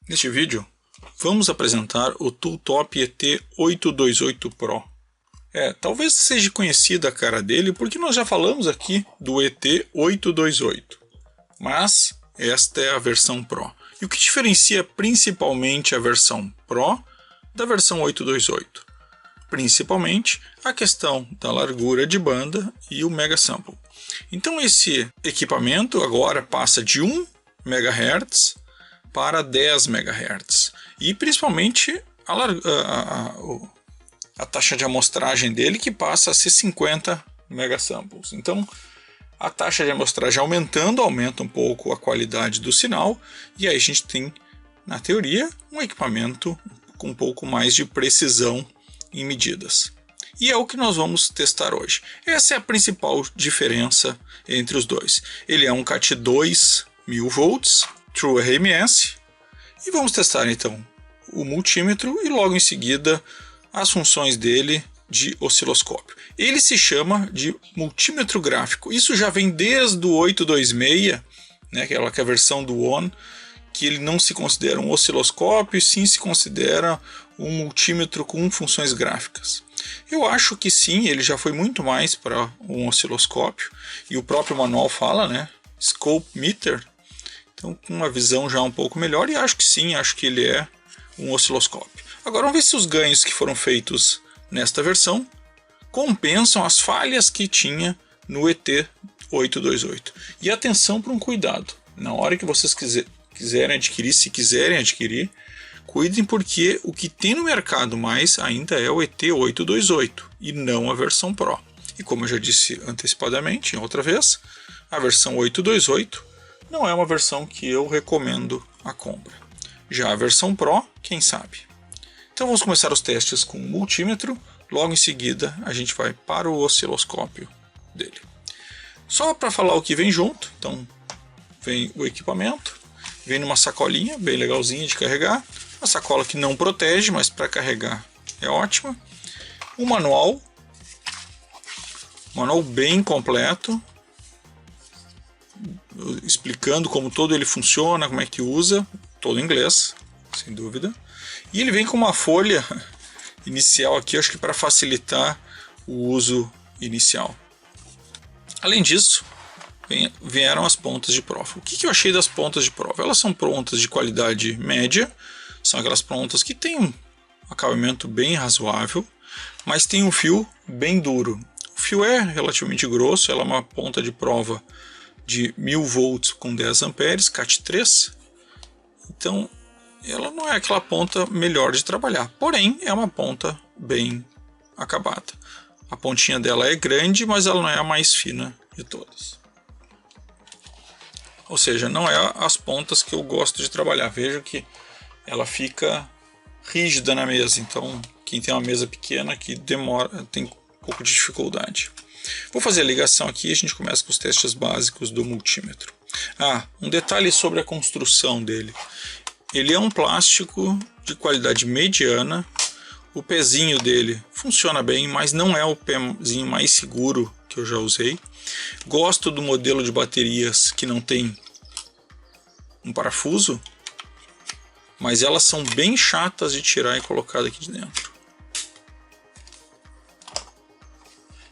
Neste vídeo, vamos apresentar o Tooltop ET828 Pro. Talvez seja conhecida a cara dele porque nós já falamos aqui do ET828, mas esta é a versão Pro. E o que diferencia principalmente a versão Pro da versão 828? Principalmente a questão da largura de banda e o Mega Sample. Então esse equipamento agora passa de 1 MHz para 10 MHz e principalmente a taxa de amostragem dele que passa a ser 50 megasamples. Então a taxa de amostragem aumentando, aumenta um pouco a qualidade do sinal e aí a gente tem, na teoria, um equipamento com um pouco mais de precisão em medidas. E é o que nós vamos testar hoje. Essa é a principal diferença entre os dois. Ele é um CAT2 1000V, True RMS, e vamos testar então o multímetro e logo em seguida as funções dele de osciloscópio. Ele se chama de multímetro gráfico. Isso já vem desde o 826, né, que é a versão do ON, que ele não se considera um osciloscópio, e sim se considera um multímetro com funções gráficas. Eu acho que sim, ele já foi muito mais para um osciloscópio, e o próprio manual fala, né, Scope Meter, então com uma visão já um pouco melhor, e acho que sim, acho que ele é um osciloscópio. Agora vamos ver se os ganhos que foram feitos nesta versão compensam as falhas que tinha no ET828. E atenção para um cuidado, na hora que vocês quiserem adquirir, se quiserem adquirir, cuidem porque o que tem no mercado mais ainda é o ET828 e não a versão Pro. E como eu já disse antecipadamente, outra vez, a versão 828 não é uma versão que eu recomendo a compra. Já a versão Pro, quem sabe. Então vamos começar os testes com o multímetro, logo em seguida a gente vai para o osciloscópio dele. Só para falar o que vem junto, então vem o equipamento, vem numa sacolinha bem legalzinha de carregar, uma sacola que não protege, mas para carregar é ótima. Um manual bem completo, explicando como todo ele funciona, como é que usa, todo em inglês, sem dúvida. E ele vem com uma folha inicial aqui, acho que para facilitar o uso inicial. Além disso, vieram as pontas de prova. O que eu achei das pontas de prova? Elas são pontas de qualidade média, são aquelas pontas que têm um acabamento bem razoável, mas tem um fio bem duro. O fio é relativamente grosso, ela é uma ponta de prova de 1000V com 10 amperes, CAT3, então ela não é aquela ponta melhor de trabalhar, porém é uma ponta bem acabada. A pontinha dela é grande, mas ela não é a mais fina de todas. Ou seja, não é as pontas que eu gosto de trabalhar. Vejo que ela fica rígida na mesa, então quem tem uma mesa pequena que demora, tem um pouco de dificuldade. Vou fazer a ligação aqui e a gente começa com os testes básicos do multímetro. Um detalhe sobre a construção dele. Ele é um plástico de qualidade mediana. O pezinho dele funciona bem, mas não é o pezinho mais seguro que eu já usei. Gosto do modelo de baterias que não tem um parafuso, mas elas são bem chatas de tirar e colocar aqui de dentro.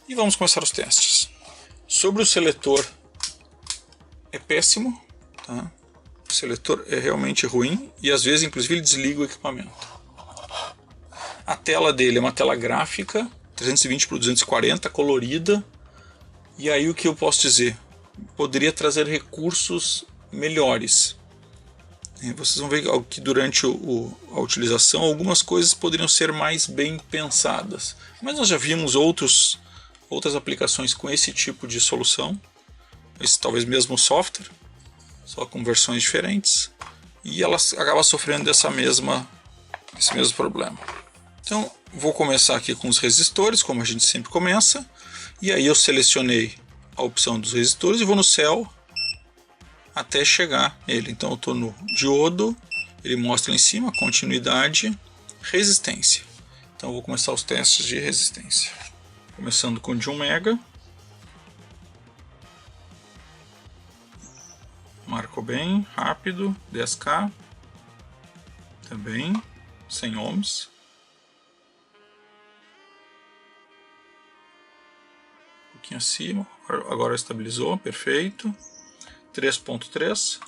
E vamos começar os testes. Sobre o seletor, é péssimo, tá? O seletor é realmente ruim e às vezes inclusive ele desliga o equipamento. A tela dele é uma tela gráfica 320 por 240, colorida, e aí o que eu posso dizer? Poderia trazer recursos melhores. Vocês vão ver que durante a utilização algumas coisas poderiam ser mais bem pensadas, mas nós já vimos outras aplicações com esse tipo de solução, talvez mesmo software, só com versões diferentes, e elas acabam sofrendo desse mesmo problema. Então vou começar aqui com os resistores, como a gente sempre começa, e aí eu selecionei a opção dos resistores e vou no céu até chegar nele. Então eu estou no diodo, ele mostra lá em cima continuidade, resistência. Então eu vou começar os testes de resistência. Começando com de 1 mega. Marcou bem, rápido, 10K. também 100 ohms. Um pouquinho acima, agora estabilizou, perfeito. 3.3.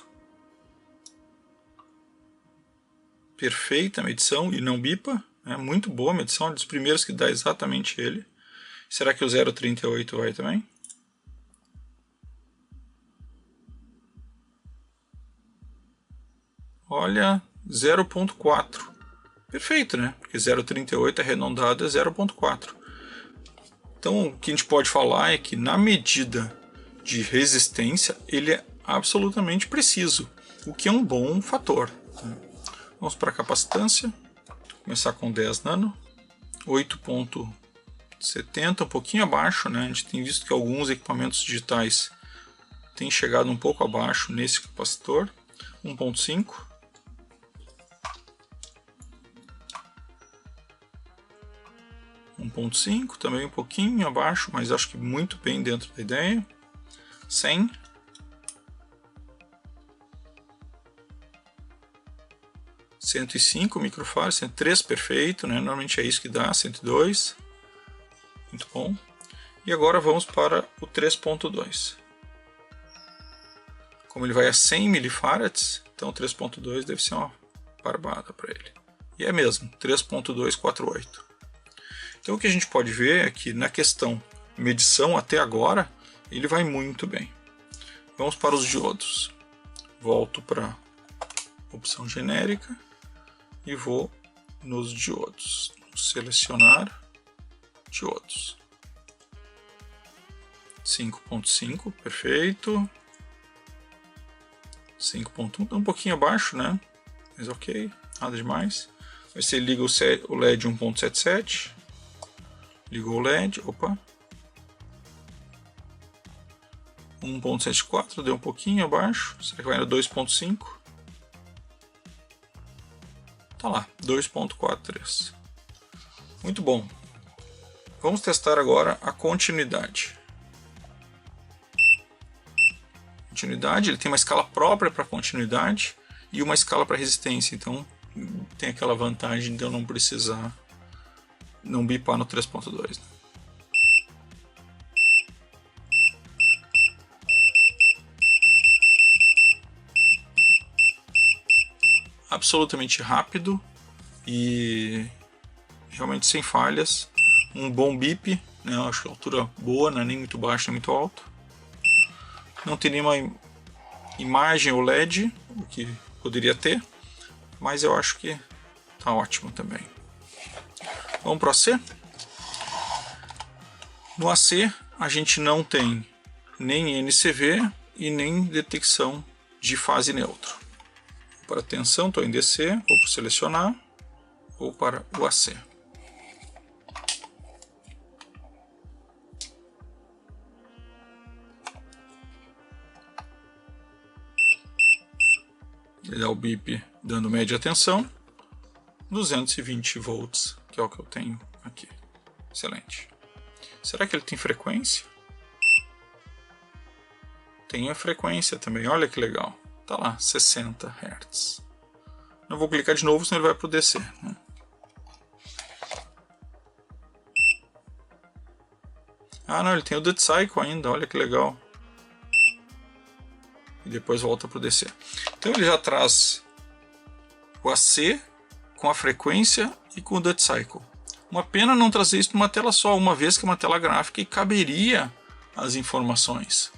Perfeita a medição e não bipa, é muito boa a medição, é um dos primeiros que dá exatamente ele. Será que o 0.38 vai também? Olha, 0.4. Perfeito, né? Porque 0.38 arredondado é 0.4. Então, o que a gente pode falar é que na medida de resistência, ele é absolutamente preciso, o que é um bom fator. Vamos para a capacitância. Vou começar com 10 nano. 8.70, um pouquinho abaixo, né? A gente tem visto que alguns equipamentos digitais têm chegado um pouco abaixo nesse capacitor. 1.5. 1.5, também um pouquinho abaixo, mas acho que muito bem dentro da ideia. 100. 105 microfarads, 103, perfeito, né? Normalmente é isso que dá, 102. Muito bom. E agora vamos para o 3.2. Como ele vai a 100 milifarads, então o 3.2 deve ser uma barbada para ele. E é mesmo, 3.248. Então o que a gente pode ver é que na questão medição até agora, ele vai muito bem. Vamos para os diodos. Volto para a opção genérica e vou nos diodos. Selecionar diodos. 5.5, perfeito. 5.1, um pouquinho abaixo, né? Mas ok, nada demais. Aí você liga o LED 1.77. Ligou o LED, opa. 1.74, deu um pouquinho abaixo. Será que vai no 2.5? Tá lá, 2.43. Muito bom. Vamos testar agora a continuidade. Continuidade, ele tem uma escala própria para continuidade e uma escala para resistência. Então tem aquela vantagem de eu não precisar não bipar no 3.2. Né? Absolutamente rápido e realmente sem falhas. Um bom bip, né? Eu acho que a altura boa, não é nem muito baixo nem muito alto. Não tem nenhuma imagem ou LED, o que poderia ter, mas eu acho que tá ótimo também. Vamos para o AC? No AC a gente não tem nem NCV e nem detecção de fase neutra. Para tensão, estou em DC, vou para selecionar, vou para o AC. Ele dá o bip dando média tensão, 220 volts, que é o que eu tenho aqui. Excelente. Será que ele tem frequência? Tem a frequência também, olha que legal. Tá lá, 60 Hz. Não vou clicar de novo, senão ele vai para o DC. Né? Ah não, ele tem o Dead Cycle ainda, olha que legal. E depois volta para o DC. Então ele já traz o AC com a frequência e com o Dead Cycle. Uma pena não trazer isso numa tela só, uma vez que é uma tela gráfica e caberia as informações.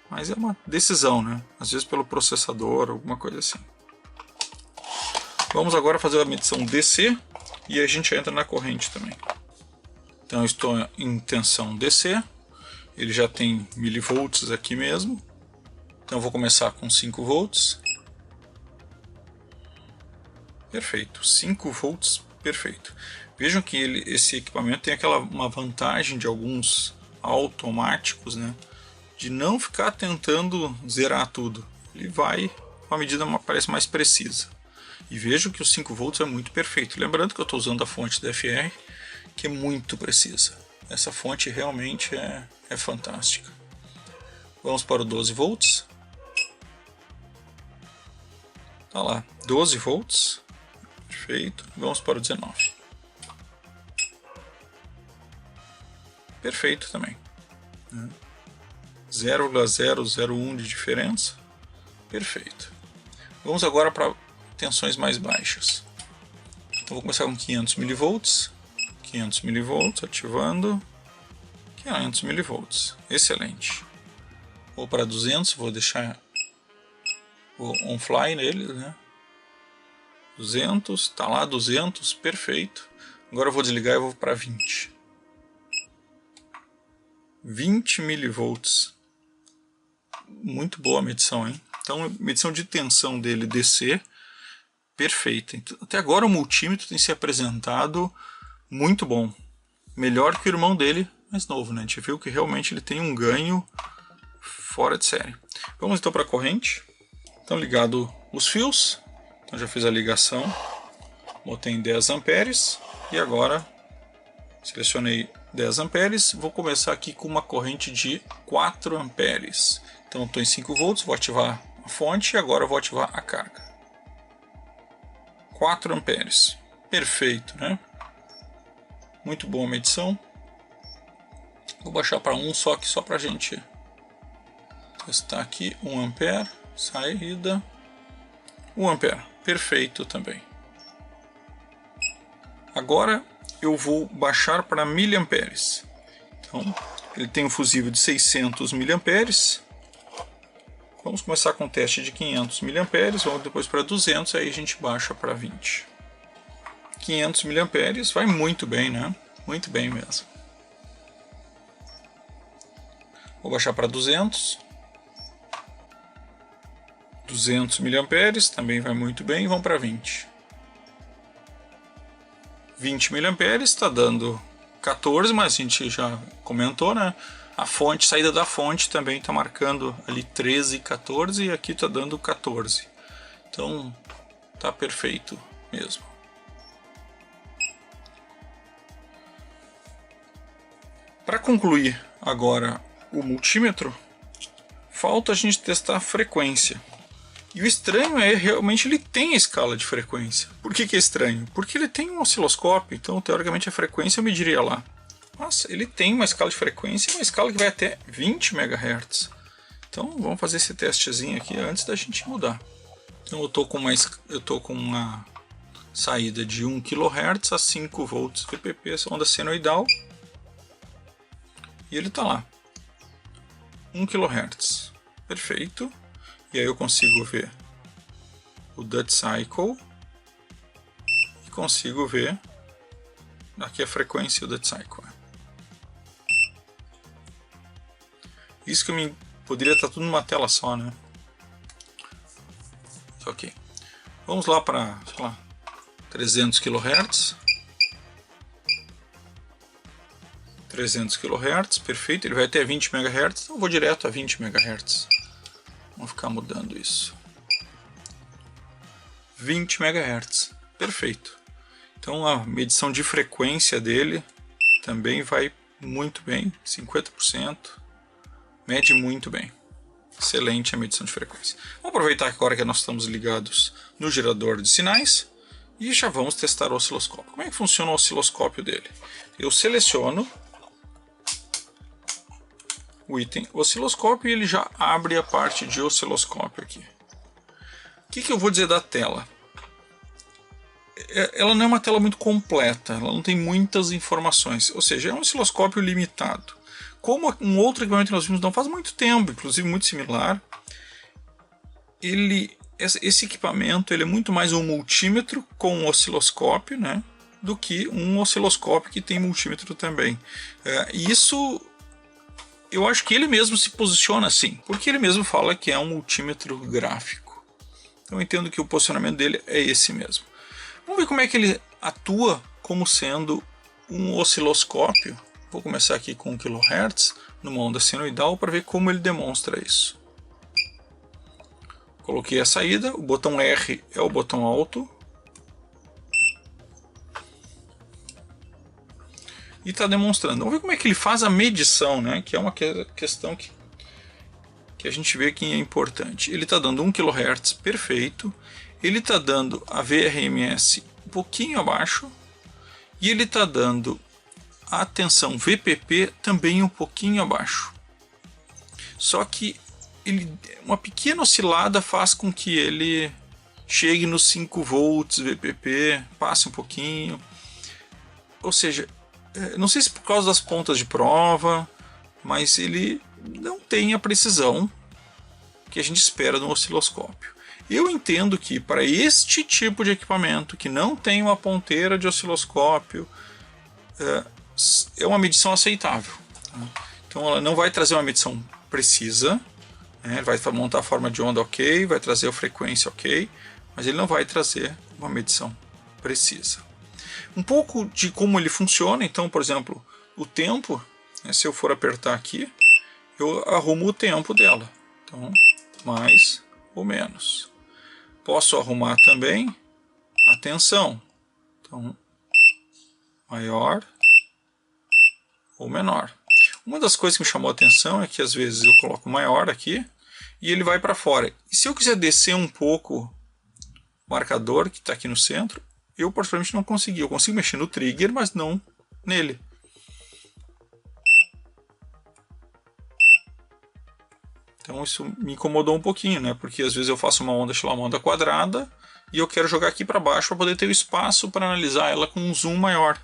Mas é uma decisão, né? Às vezes pelo processador, alguma coisa assim. Vamos agora fazer a medição DC e a gente entra na corrente também. Então eu estou em tensão DC, ele já tem milivolts aqui mesmo. Então eu vou começar com 5 volts. Perfeito, 5 volts, perfeito. Vejam que esse equipamento tem uma vantagem de alguns automáticos, né? De não ficar tentando zerar tudo. Ele vai com a medida parece mais precisa. E vejo que os 5 volts é muito perfeito. Lembrando que eu estou usando a fonte da FR, que é muito precisa. Essa fonte realmente é fantástica. Vamos para o 12 volts. Tá lá, 12 volts. Perfeito. Vamos para o 19. Perfeito também. 0,001 de diferença. Perfeito. Vamos agora para tensões mais baixas. Então vou começar com 500 mV. 500 mV, ativando. 500 mV. Excelente. Vou para 200, vou deixar o on fly nele, né? 200, tá lá 200, perfeito. Agora eu vou desligar e vou para 20. 20 mV. Muito boa a medição, hein? Então, a medição de tensão dele DC, perfeita. Então, até agora o multímetro tem se apresentado muito bom. Melhor que o irmão dele, mais novo, né? A gente viu que realmente ele tem um ganho fora de série. Vamos então para a corrente. Então, ligado os fios. Então, já fiz a ligação. Botei em 10 amperes. E agora, selecionei 10 amperes. Vou começar aqui com uma corrente de 4 amperes. Então, estou em 5 volts. Vou ativar a fonte e agora vou ativar a carga. 4 amperes. Perfeito, né? Muito boa a medição. Vou baixar para 1 só aqui, só para a gente testar aqui. 1 ampere, saída. 1 ampere, perfeito também. Agora eu vou baixar para miliamperes. Então, ele tem um fusível de 600 miliamperes. Vamos começar com o teste de 500 miliamperes, vamos depois para 200, aí a gente baixa para 20. 500 miliamperes, vai muito bem, né? Muito bem mesmo. Vou baixar para 200. 200 miliamperes, também vai muito bem, vamos para 20. 20 miliamperes está dando 14, mas a gente já comentou, né? A fonte, saída da fonte também está marcando ali 13, 14 e aqui está dando 14. Então tá perfeito mesmo. Para concluir agora o multímetro, falta a gente testar a frequência. E o estranho é realmente ele tem a escala de frequência. Por que é estranho? Porque ele tem um osciloscópio, então teoricamente a frequência eu mediria lá. Mas ele tem uma escala de frequência, uma escala que vai até 20 MHz. Então vamos fazer esse testezinho aqui antes da gente mudar. Então eu estou com uma saída de 1 kHz a 5 volts VPP, onda senoidal. E ele está lá. 1 kHz. Perfeito. E aí eu consigo ver o Duty Cycle e consigo ver aqui a frequência e o Duty Cycle. Isso que poderia estar tudo numa tela só, né? Ok. Vamos lá para, sei lá, 300 kHz. 300 kHz, perfeito. Ele vai até 20 MHz, então eu vou direto a 20 MHz. Vamos ficar mudando isso. 20 MHz, perfeito. Então a medição de frequência dele também vai muito bem, 50%. Mede muito bem. Excelente a medição de frequência. Vamos aproveitar agora que nós estamos ligados no gerador de sinais e já vamos testar o osciloscópio. Como é que funciona o osciloscópio dele? Eu seleciono o item osciloscópio e ele já abre a parte de osciloscópio aqui. O que eu vou dizer da tela? Ela não é uma tela muito completa, ela não tem muitas informações, ou seja, é um osciloscópio limitado. Como um outro equipamento que nós vimos não faz muito tempo, inclusive muito similar, esse equipamento ele é muito mais um multímetro com um osciloscópio, né, do que um osciloscópio que tem multímetro também. Isso eu acho que ele mesmo se posiciona assim, porque ele mesmo fala que é um multímetro gráfico. Então eu entendo que o posicionamento dele é esse mesmo. Vamos ver como é que ele atua como sendo um osciloscópio. Vou começar aqui com 1 kHz numa onda senoidal para ver como ele demonstra isso. Coloquei a saída, o botão R é o botão alto. E está demonstrando. Vamos ver como é que ele faz a medição, né? Que é uma questão que a gente vê que é importante. Ele está dando 1 kHz perfeito. ele está dando a VRMS um pouquinho abaixo e ele está dando a tensão VPP também um pouquinho abaixo. Só que uma pequena oscilada faz com que ele chegue nos 5 volts VPP, passe um pouquinho. Ou seja, não sei se por causa das pontas de prova, mas ele não tem a precisão que a gente espera no osciloscópio. Eu entendo que para este tipo de equipamento que não tem uma ponteira de osciloscópio, é uma medição aceitável. Então ela não vai trazer uma medição precisa, ele vai montar a forma de onda ok, vai trazer a frequência ok, mas ele não vai trazer uma medição precisa. Um pouco de como ele funciona, então, por exemplo, o tempo, se eu for apertar aqui, eu arrumo o tempo dela. Então, mais ou menos. Posso arrumar também a tensão. Então, maior ou menor. Uma das coisas que me chamou a atenção é que às vezes eu coloco maior aqui e ele vai para fora. E se eu quiser descer um pouco o marcador que está aqui no centro, eu particularmente não consegui. Eu consigo mexer no trigger, mas não nele. Então isso me incomodou um pouquinho, né? Porque às vezes eu faço uma onda, uma onda quadrada, e eu quero jogar aqui para baixo para poder ter o espaço para analisar ela com um zoom maior.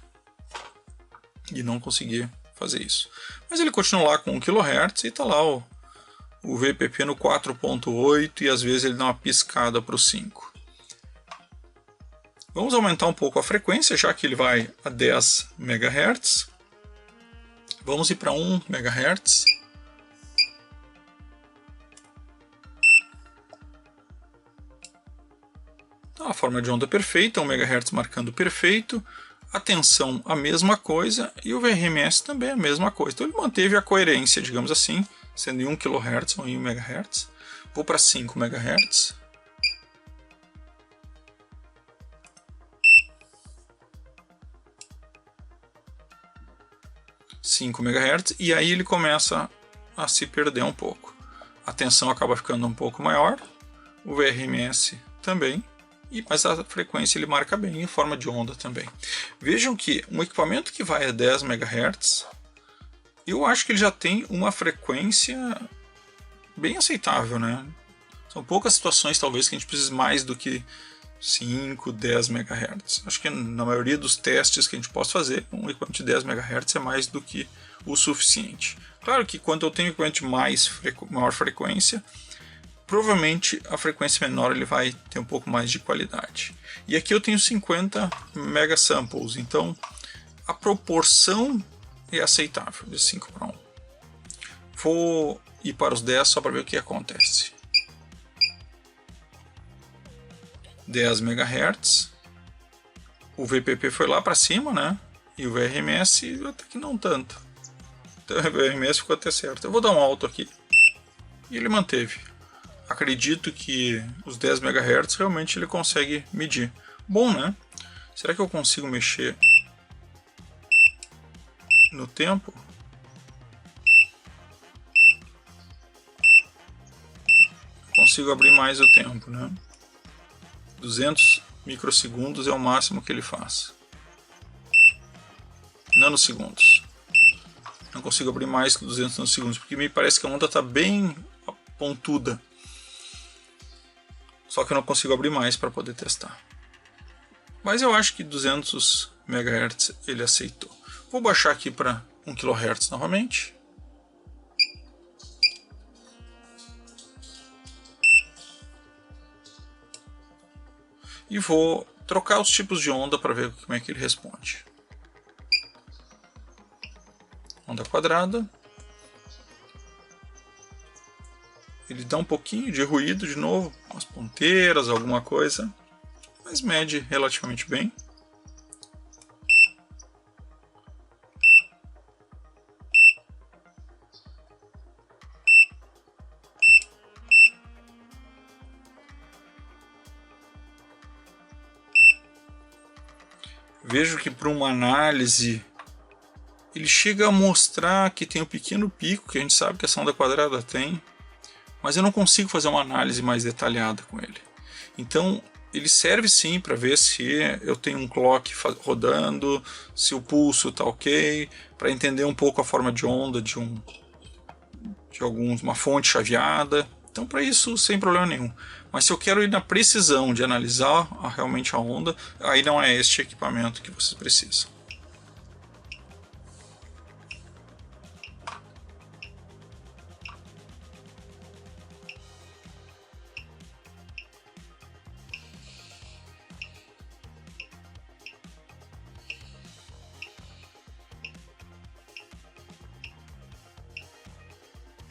E não consegui fazer isso. Mas ele continua lá com 1 kHz e está lá o VPP no 4.8 e às vezes ele dá uma piscada para o 5. Vamos aumentar um pouco a frequência, já que ele vai a 10 MHz. Vamos ir para 1 MHz. A forma de onda perfeita, 1 MHz marcando perfeito. A tensão a mesma coisa e o VRMS também a mesma coisa. Então ele manteve a coerência, digamos assim, sendo em 1 kHz ou em 1 MHz. Vou para 5 MHz. MHz, e aí ele começa a se perder um pouco. A tensão acaba ficando um pouco maior, o VRMS também, mas a frequência ele marca bem em forma de onda também. Vejam que um equipamento que vai a 10 MHz, eu acho que ele já tem uma frequência bem aceitável, né? São poucas situações talvez que a gente precise mais do que 5, 10 MHz. Acho que na maioria dos testes que a gente possa fazer, um equipamento de 10 MHz é mais do que o suficiente. Claro que quando eu tenho equipamento de maior frequência, provavelmente a frequência menor ele vai ter um pouco mais de qualidade. E aqui eu tenho 50 megasamples, então a proporção é aceitável de 5 para 1. Vou ir para os 10 só para ver o que acontece. 10 MHz, o VPP foi lá para cima, né? E o VRMS até que não tanto. Então o VRMS ficou até certo. Eu vou dar um alto aqui. E ele manteve. Acredito que os 10 MHz realmente ele consegue medir. Bom, né? Será que eu consigo mexer no tempo? Consigo abrir mais o tempo, né? 200 microsegundos é o máximo que ele faz. Nanosegundos. Não consigo abrir mais que 200 nanosegundos, porque me parece que a onda está bem pontuda. Só que eu não consigo abrir mais para poder testar. Mas eu acho que 200 MHz ele aceitou. Vou baixar aqui para 1 kHz novamente. E vou trocar os tipos de onda para ver como é que ele responde. Onda quadrada. Ele dá um pouquinho de ruído de novo, umas ponteiras, alguma coisa, mas mede relativamente bem. Vejo que para uma análise ele chega a mostrar que tem um pequeno pico, que a gente sabe que essa onda quadrada tem, mas eu não consigo fazer uma análise mais detalhada com ele. Então ele serve sim para ver se eu tenho um clock rodando, se o pulso está ok, para entender um pouco a forma de onda de uma fonte chaveada. Então, para isso, sem problema nenhum. Mas se eu quero ir na precisão de analisar realmente a onda, aí não é este equipamento que vocês precisam.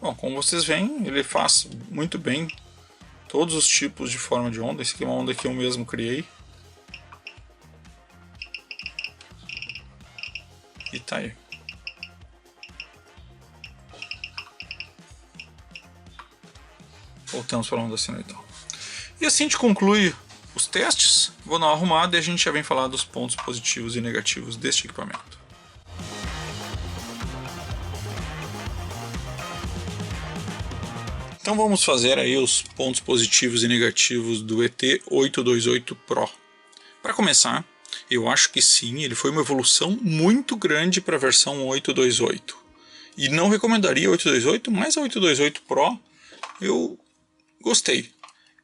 Bom, como vocês veem, ele faz muito bem todos os tipos de forma de onda. Esse aqui é uma onda que eu mesmo criei. E tá aí. Voltamos para a onda sinoidal. E assim a gente conclui os testes. Vou dar uma arrumada e a gente já vem falar dos pontos positivos e negativos deste equipamento. Então vamos fazer aí os pontos positivos e negativos do ET828 Pro. Para começar, eu acho que sim, ele foi uma evolução muito grande para a versão 828. E não recomendaria 828, mas a 828 Pro eu gostei.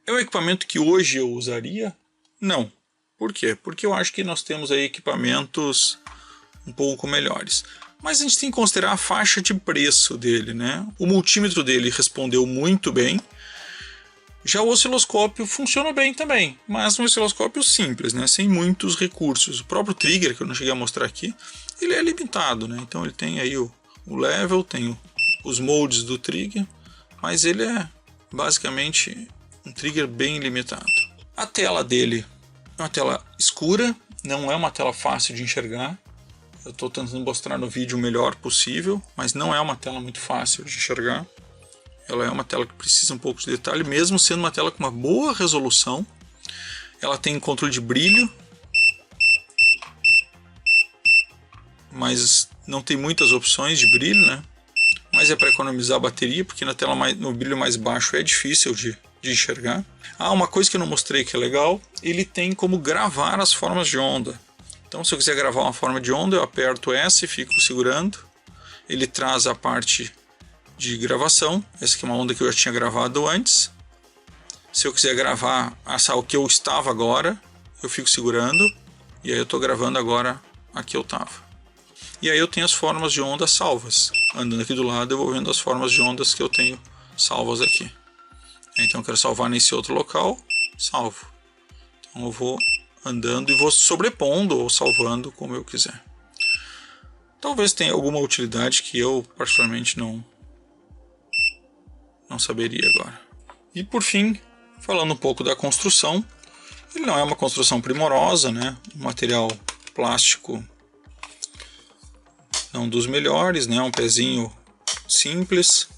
É um equipamento que hoje eu usaria? Não. Por quê? Porque eu acho que nós temos aí equipamentos um pouco melhores. Mas a gente tem que considerar a faixa de preço dele, né? O multímetro dele respondeu muito bem. Já o osciloscópio funciona bem também, mas um osciloscópio simples, né? Sem muitos recursos. O próprio trigger, que eu não cheguei a mostrar aqui, ele é limitado, né? Então ele tem aí o level, tem os modes do trigger, mas ele é basicamente um trigger bem limitado. A tela dele é uma tela escura, não é uma tela fácil de enxergar. Eu estou tentando mostrar no vídeo o melhor possível, mas não é uma tela muito fácil de enxergar. Ela é uma tela que precisa um pouco de detalhe, mesmo sendo uma tela com uma boa resolução. Ela tem controle de brilho, mas não tem muitas opções de brilho, né? Mas é para economizar a bateria, porque na tela no brilho mais baixo é difícil de enxergar. Uma coisa que eu não mostrei que é legal, ele tem como gravar as formas de onda. Então, se eu quiser gravar uma forma de onda, eu aperto S e fico segurando. Ele traz a parte de gravação. Essa aqui é uma onda que eu já tinha gravado antes. Se eu quiser gravar o que eu estava agora, eu fico segurando. E aí eu estou gravando agora a que eu estava. E aí eu tenho as formas de onda salvas. Andando aqui do lado, eu vou vendo as formas de ondas que eu tenho salvas aqui. Então eu quero salvar nesse outro local, salvo. Então eu vou andando e vou sobrepondo ou salvando como eu quiser. Talvez tenha alguma utilidade que eu particularmente não saberia agora. E por fim, falando um pouco da construção, ele não é uma construção primorosa, né? Um material plástico não dos melhores, né? Um pezinho simples,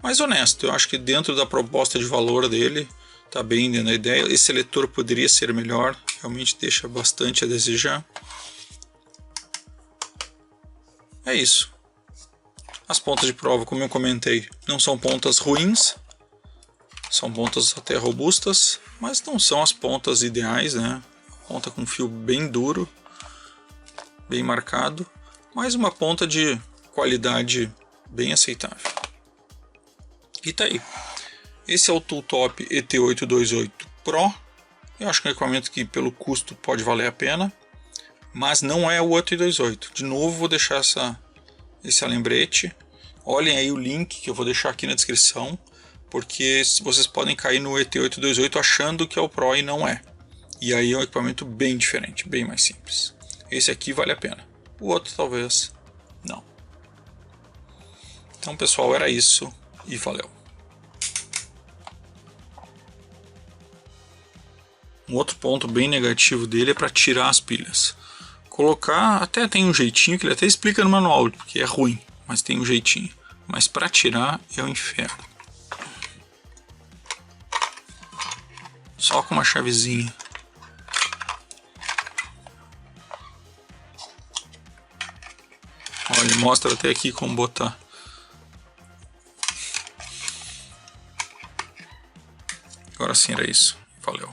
mas honesto. Eu acho que dentro da proposta de valor dele está bem dentro da ideia. Esse seletor poderia ser melhor, realmente deixa bastante a desejar. É isso. As pontas de prova, como eu comentei, não são pontas ruins, são pontas até robustas, mas não são as pontas ideais, né? Ponta com fio bem duro, bem marcado, mas uma ponta de qualidade bem aceitável. E tá aí. Esse é o Tooltop ET828 Pro. Eu acho que é um equipamento que pelo custo pode valer a pena, mas não é o 828. De novo, vou deixar esse lembrete. Olhem aí o link que eu vou deixar aqui na descrição, porque vocês podem cair no ET828 achando que é o Pro e não é. E aí é um equipamento bem diferente, bem mais simples. Esse aqui vale a pena. O outro talvez não. Então, pessoal, era isso e valeu. Um outro ponto bem negativo dele é para tirar as pilhas. Colocar, até tem um jeitinho que ele até explica no manual, porque é ruim, mas tem um jeitinho. Mas para tirar é um inferno. Só com uma chavezinha. Olha, mostra até aqui como botar. Agora sim era isso. Valeu.